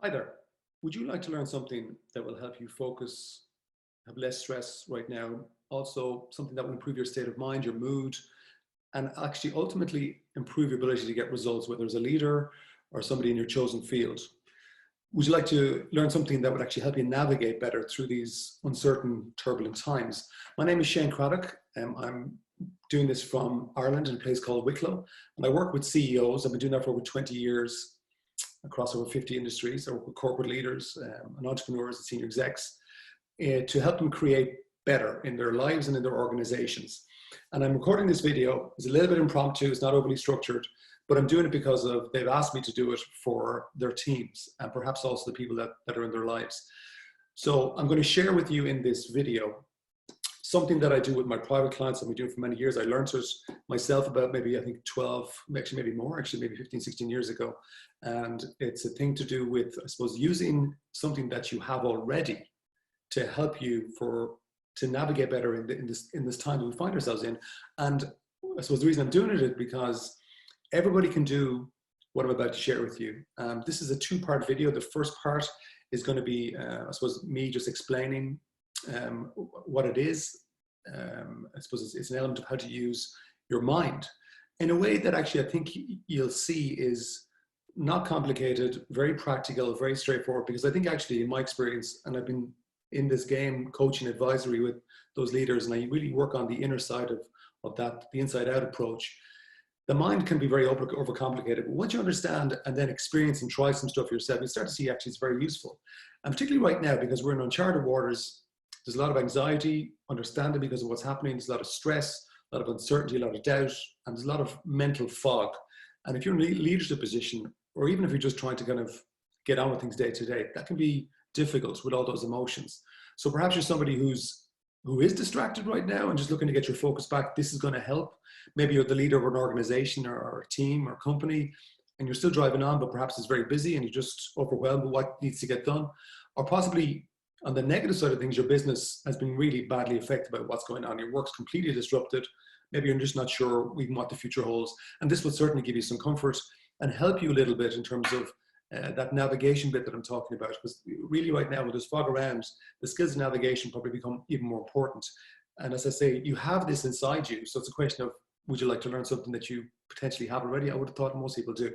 Hi there. Would you like to learn something that will help you focus, have less stress right now? Also, something that will improve your state of mind, your mood, and actually ultimately improve your ability to get results, whether as a leader or somebody in your chosen field. Would you like to learn something that would actually help you navigate better through these uncertain, turbulent times? My name is Shane Cradock. I'm doing this from Ireland in a place called Wicklow, and I work with CEOs. I've been doing that for over 20 years across over 50 industries. I work with corporate leaders and entrepreneurs and senior execs to help them create better in their lives and in their organizations. And I'm recording this video. It's a little bit impromptu, it's not overly structured, but I'm doing it because they've asked me to do it for their teams and perhaps also the people that are in their lives. So I'm going to share with you in this video something that I do with my private clients. I've been doing for many years. I learned it myself about maybe, I think 12, actually maybe more, actually maybe 15, 16 years ago. And it's a thing to do with, I suppose, using something that you have already to help you to navigate better in this time that we find ourselves in. And I suppose the reason I'm doing it is because everybody can do what I'm about to share with you. This is a two-part video. The first part is going to be, I suppose, me just explaining what it is. I suppose it's an element of how to use your mind in a way that actually I think you'll see is not complicated, very practical, very straightforward, because I think actually in my experience, and I've been in this game coaching advisory with those leaders, and I really work on the inner side of that, the inside out approach. The mind can be very overcomplicated, but once you understand and then experience and try some stuff yourself, you start to see actually it's very useful. And particularly right now, because we're in uncharted waters, there's a lot of anxiety, understanding because of what's happening. There's a lot of stress, a lot of uncertainty, a lot of doubt, and there's a lot of mental fog. And if you're in a leadership position, or even if you're just trying to kind of get on with things day to day, that can be difficult with all those emotions. So perhaps you're somebody who is distracted right now and just looking to get your focus back. This is going to help. Maybe you're the leader of an organization or a team or company, and you're still driving on, but perhaps it's very busy and you're just overwhelmed with what needs to get done. Or possibly on the negative side of things, your business has been really badly affected by what's going on. Your work's completely disrupted. Maybe you're just not sure even what the future holds. And this would certainly give you some comfort and help you a little bit in terms of that navigation bit that I'm talking about. Because really right now, with this fog around, the skills of navigation probably become even more important. And as I say, you have this inside you. So it's a question of, would you like to learn something that you potentially have already? I would have thought most people do.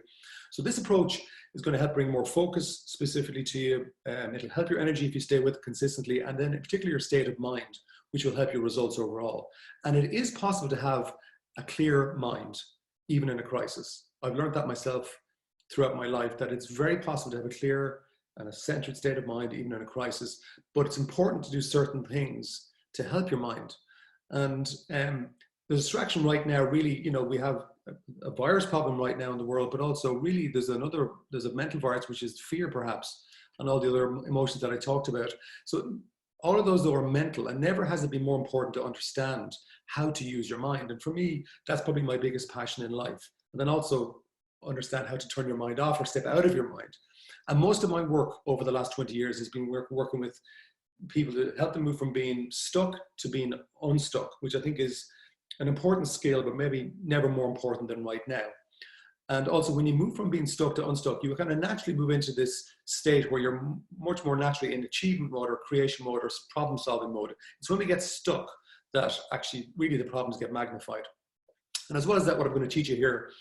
So this approach is going to help bring more focus specifically to you. It'll help your energy if you stay with it consistently, and then in particular your state of mind, which will help your results overall. And it is possible to have a clear mind, even in a crisis. I've learned that myself throughout my life, that it's very possible to have a clear and a centered state of mind, even in a crisis. But it's important to do certain things to help your mind. And the distraction right now, really, we have a virus problem right now in the world, but also really there's a mental virus, which is fear perhaps, and all the other emotions that I talked about. So all of those though are mental, and never has it been more important to understand how to use your mind. And for me, that's probably my biggest passion in life. And then also understand how to turn your mind off or step out of your mind. And most of my work over the last 20 years has been working with people to help them move from being stuck to being unstuck, which I think is an important skill, but maybe never more important than right now. And also when you move from being stuck to unstuck, you kind of naturally move into this state where you're much more naturally in achievement mode or creation mode or problem solving mode. It's when we get stuck that actually really the problems get magnified. And as well as that, what I'm going to teach you here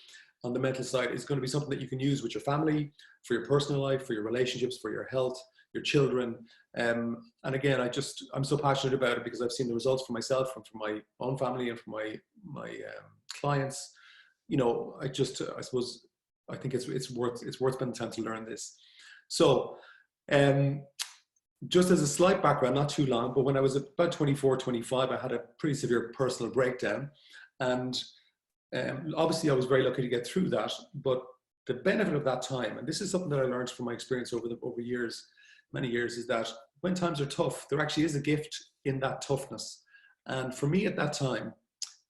on the mental side is going to be something that you can use with your family, for your personal life, for your relationships, for your health, your children. And again, I'm so passionate about it because I've seen the results for myself and for my own family and for my clients. I suppose I think it's worth spending time to learn this. So just as a slight background, not too long, but when I was about 24, 25, I had a pretty severe personal breakdown. And obviously I was very lucky to get through that, but the benefit of that time, and this is something that I learned from my experience over years, many years, is that when times are tough, there actually is a gift in that toughness. And for me at that time,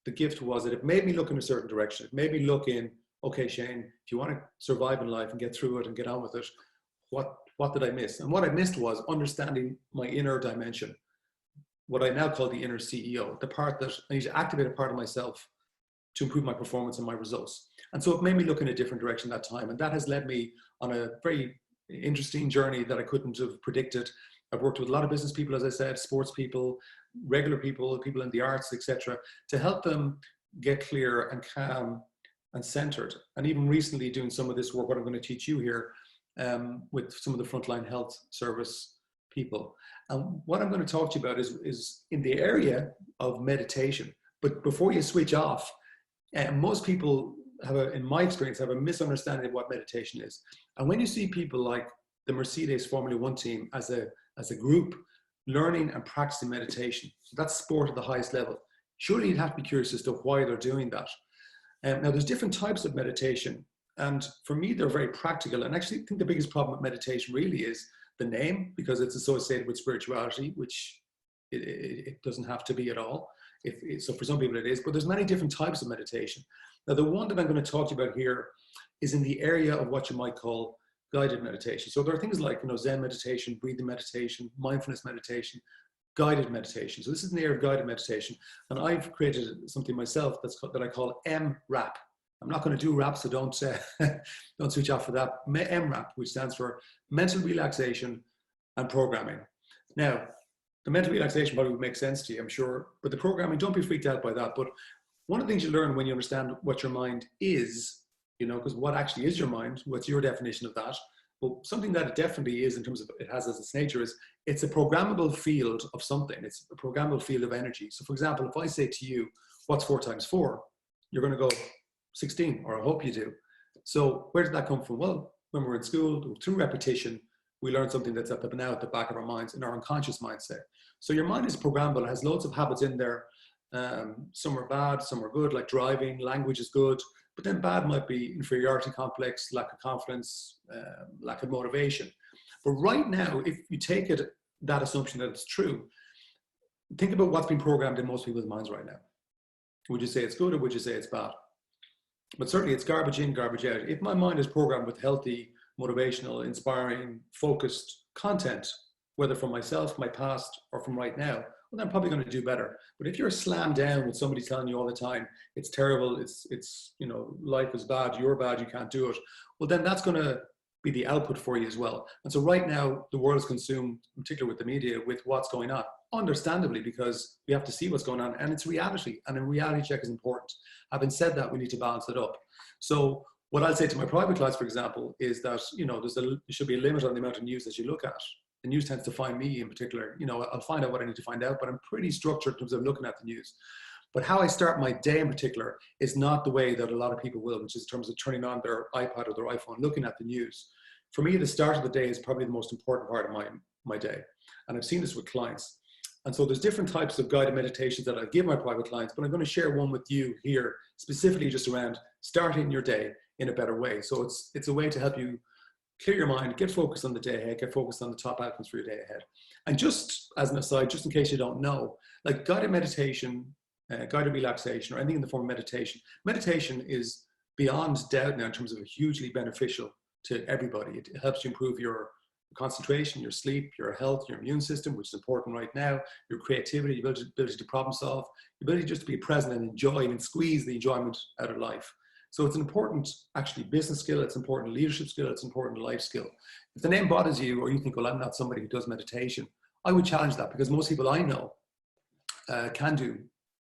the gift was that it made me look in a certain direction. It made me look in, okay, Shane, if you want to survive in life and get through it and get on with it, what did I miss? And what I missed was understanding my inner dimension, what I now call the inner CEO, the part that I need to activate a part of myself to improve my performance and my results. And so it made me look in a different direction that time. And that has led me on a very interesting journey that I couldn't have predicted. I've worked with a lot of business people, as I said, sports people, regular people, people in the arts, etc., to help them get clear and calm and centered. And even recently doing some of this work, what I'm going to teach you here, with some of the frontline health service people. And what I'm going to talk to you about is in the area of meditation. But before you switch off, most people have in my experience, have a misunderstanding of what meditation is. And when you see people like the Mercedes Formula One team as a group learning and practicing meditation, so that's sport at the highest level, surely you'd have to be curious as to why they're doing that. Now, there's different types of meditation. And for me, they're very practical. And actually, I think the biggest problem with meditation really is the name, because it's associated with spirituality, which it doesn't have to be at all. So for some people it is, but there's many different types of meditation. Now, the one that I'm going to talk to you about here is in the area of what you might call guided meditation. So there are things like, Zen meditation, breathing meditation, mindfulness meditation, guided meditation. So this is in the area of guided meditation. And I've created something myself that I call MRAP. I'm not going to do rap, so don't switch off for that. MRAP, which stands for mental relaxation and programming. Now, the mental relaxation probably would make sense to you, I'm sure, but the programming, don't be freaked out by that. But one of the things you learn when you understand what your mind is, because what actually is your mind, what's your definition of that? Well, something that it definitely is in terms of it has as its nature is it's a programmable field of something. It's a programmable field of energy. So for example, if I say to you, what's 4 times 4? You're going to go 16, or I hope you do. So where did that come from? Well, when we're in school, through repetition, we learn something that's at the back of our minds, in our unconscious mindset. So your mind is programmable. It has loads of habits in there. Some are bad, some are good, like driving. Language is good, but then bad might be inferiority complex, lack of confidence, lack of motivation. But right now, if you take that assumption that it's true, think about what's been programmed in most people's minds right now. Would you say it's good, or would you say it's bad? But certainly it's garbage in, garbage out. If my mind is programmed with healthy, motivational, inspiring, focused content, whether from myself, my past, or from right now, well, I'm probably going to do better. But if you're slammed down with somebody telling you all the time, it's terrible, it's life is bad, you're bad, you can't do it, well, then that's going to be the output for you as well. And so right now, the world is consumed, particularly with the media, with what's going on. Understandably, because we have to see what's going on, and it's reality, and a reality check is important. Having said that, we need to balance it up. So what I'll say to my private clients, for example, is that there should be a limit on the amount of news that you look at. The news tends to find me in particular. I'll find out what I need to find out, but I'm pretty structured in terms of looking at the news. But how I start my day in particular is not the way that a lot of people will, which is in terms of turning on their iPad or their iPhone, looking at the news. For me, the start of the day is probably the most important part of my day. And I've seen this with clients. And so there's different types of guided meditations that I give my private clients, but I'm going to share one with you here, specifically just around starting your day in a better way. So it's a way to help you clear your mind, get focused on the day ahead, get focused on the top outcomes for your day ahead. And just as an aside, just in case you don't know, like guided meditation, guided relaxation, or anything in the form of meditation, meditation is beyond doubt now in terms of hugely beneficial to everybody. It helps you improve your concentration, your sleep, your health, your immune system, which is important right now, your creativity, your ability to problem solve, your ability just to be present and enjoy and squeeze the enjoyment out of life. So it's an important, actually, business skill, it's an important leadership skill, it's an important life skill. If the name bothers you, or you think, well, I'm not somebody who does meditation, I would challenge that, because most people I know can do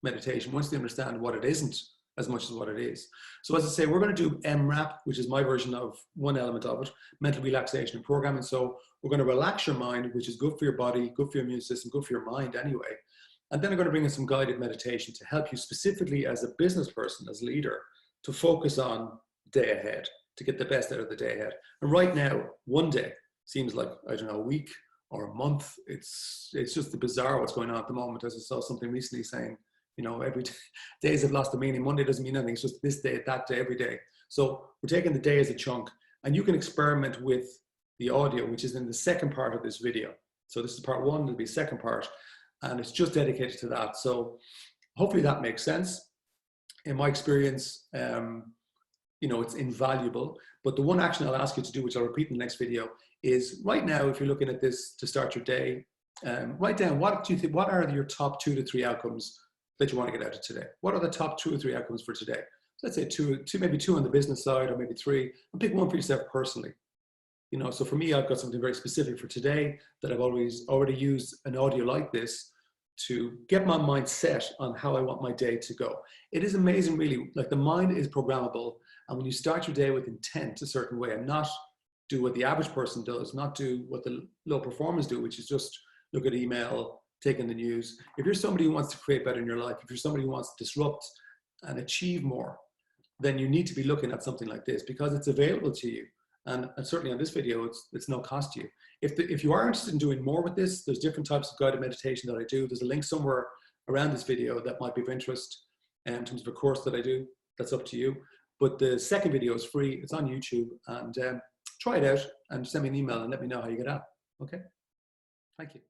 meditation once they understand what it isn't as much as what it is. So as I say, we're going to do MRAP, which is my version of one element of it, mental relaxation and programming. So we're going to relax your mind, which is good for your body, good for your immune system, good for your mind anyway. And then I'm going to bring in some guided meditation to help you specifically as a business person, as a leader, to focus on the day ahead, to get the best out of the day ahead. And right now, one day seems like, I don't know, a week or a month. It's just bizarre what's going on at the moment. As I saw something recently saying, every days have lost the meaning. Monday doesn't mean anything. It's just this day, that day, every day. So we're taking the day as a chunk, and you can experiment with the audio, which is in the second part of this video. So this is part one, there'll be a second part, and it's just dedicated to that. So hopefully that makes sense. In my experience, it's invaluable. But the one action I'll ask you to do, which I'll repeat in the next video, is right now, if you're looking at this to start your day, write down what do you think, what are your top 2 to 3 outcomes that you want to get out of today? What are the top 2 or 3 outcomes for today? So let's say two, maybe 2 on the business side, or maybe 3, and pick one for yourself personally. You know, so for me, I've got something very specific for today that I've already used an audio like this to get my mind set on how I want my day to go. It is amazing, really. Like, the mind is programmable, and when you start your day with intent a certain way and not do what the average person does, not do what the low performers do, which is just look at email, take in the news. If you're somebody who wants to create better in your life, if you're somebody who wants to disrupt and achieve more, then you need to be looking at something like this because it's available to you. And certainly on this video, it's no cost to you. If you are interested in doing more with this, there's different types of guided meditation that I do. There's a link somewhere around this video that might be of interest in terms of a course that I do. That's up to you. But the second video is free. It's on YouTube. And try it out and send me an email and let me know how you get on. Okay? Thank you.